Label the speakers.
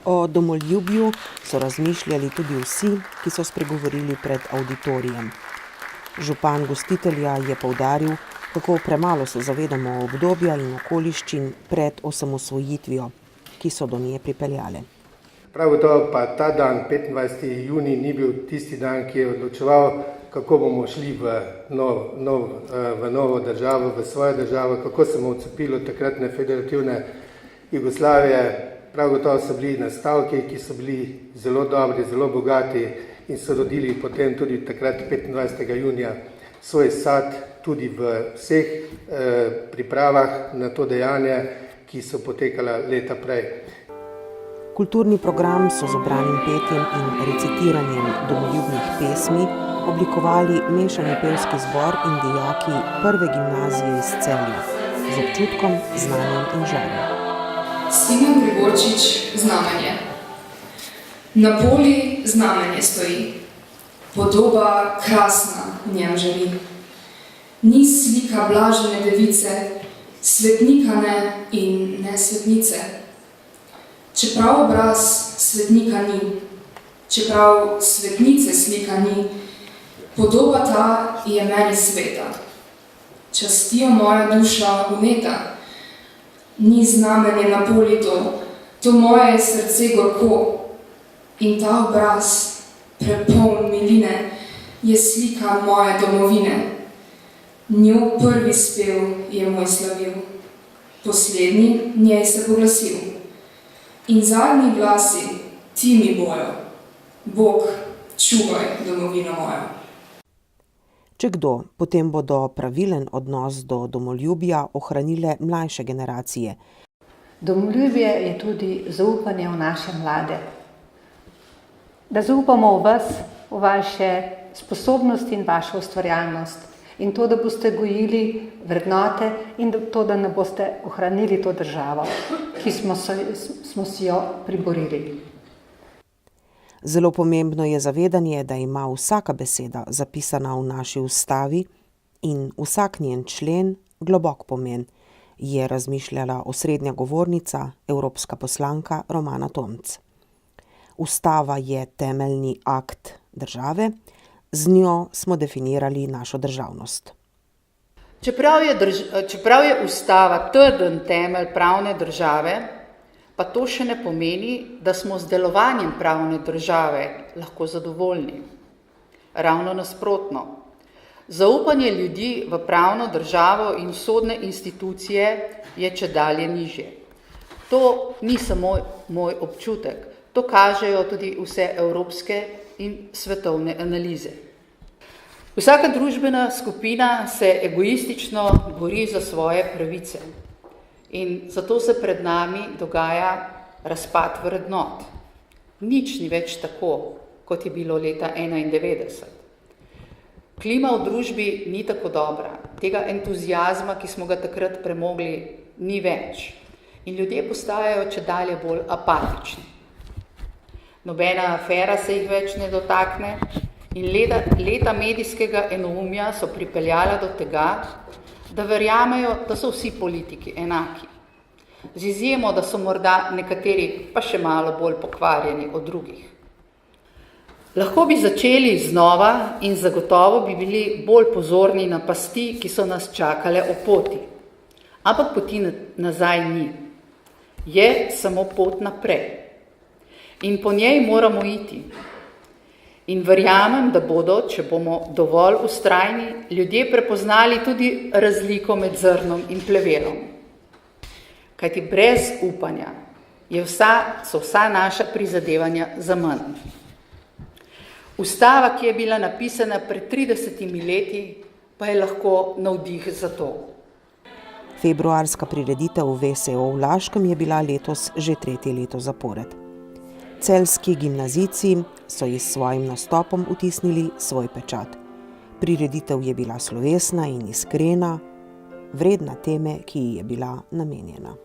Speaker 1: O domoljubju so razmišljali tudi vsi, ki so spregovorili pred avditorijem. Župan gostitelja je poudaril, kako premalo se zavedamo obdobja in okoliščin pred osamosvojitvijo, ki so do nje pripeljale.
Speaker 2: Prav gotovo pa ta dan, 25. junij, ni bil tisti dan, ki je odločeval, kako bomo šli v novo državo, v svojo državo, kako se bomo odcepili od takratne federativne Jugoslavije. Prav gotovo so bili nastavki, ki so bili zelo dobri, zelo bogati in so rodili potem tudi takrat 25. junija svoj sad tudi v vseh pripravah na to dejanje, ki so potekala leta prej.
Speaker 1: Kulturni program so z ubranim petjem in recitiranjem domoljubnih pesmi oblikovali mešani pevski zbor in dijaki prve gimnazije iz Celja z občutkom, znanjem in žarjem.
Speaker 3: Simon Gregorčič, znamenje. Na poli znamenje stoji, podoba krasna v njem živi. Ni slika blažene device, svetnika ne in ne svetnice. Čeprav obraz svetnika ni, čeprav svetnice slika ni, podoba ta je meni sveta. Častijo moja duša vneta, ni znamenje na poli to moje srce gorko. In ta obraz, prepoln miline, je slika moje domovine. Njo prvi spev je moj slavil, poslednji njej se poglasil. In zadnji glasi, ti mi bojo, Bog, čuvaj domovino mojo.
Speaker 1: Če kdo, potem bodo pravilen odnos do domoljubja ohranile mlajše generacije.
Speaker 4: Domoljubje je tudi zaupanje v naše mlade. Da zaupamo v vas, v vaše sposobnosti in vašo ustvarjalnost. In to, da boste gojili vrednote in to, da ne boste ohranili to državo, ki smo si jo priborili.
Speaker 1: Zelo pomembno je zavedanje, da ima vsaka beseda zapisana v naši ustavi in vsak njen člen globok pomen, je razmišljala osrednja govornica, evropska poslanka Romana Tomc. Ustava je temeljni akt države, z njo smo definirali našo državnost.
Speaker 5: Čeprav je ustava trden temelj pravne države, pa to še ne pomeni, da smo z delovanjem pravne države lahko zadovoljni. Ravno nasprotno. Zaupanje ljudi v pravno državo in sodne institucije je čedalje nižje. To ni samo moj občutek, to kažejo tudi vse evropske in svetovne analize. Vsaka družbena skupina se egoistično bori za svoje pravice. In zato se pred nami dogaja razpad vrednot. Nič ni več tako, kot je bilo leta 1991. Klima v družbi ni tako dobra, tega entuziazma, ki smo ga takrat premogli, ni več. In ljudje postajajo čedalje bolj apatični. Nobena afera se jih več ne dotakne in leta medijskega enoumja so pripeljala do tega, da verjamejo, da so vsi politiki enaki. Z izjemo, da so morda nekateri pa še malo bolj pokvarjeni od drugih. Lahko bi začeli znova in zagotovo bi bili bolj pozorni na pasti, ki so nas čakale ob poti. Ampak poti nazaj ni. Je samo pot naprej. In po njej moramo iti. In verjamem, da bodo, če bomo dovolj vztrajni, ljudje prepoznali tudi razliko med zrnom in plevelom. Kajti brez upanja so vsa naša prizadevanja zaman. Ustava, ki je bila napisana pred 30 leti, pa je lahko navdih za to.
Speaker 1: Februarska prireditev v VSO v Laškem je bila letos že 3. leto zapored. Celjski gimnazijci so ji s svojim nastopom vtisnili svoj pečat. Prireditev je bila slovesna in iskrena, vredna teme, ki ji je bila namenjena.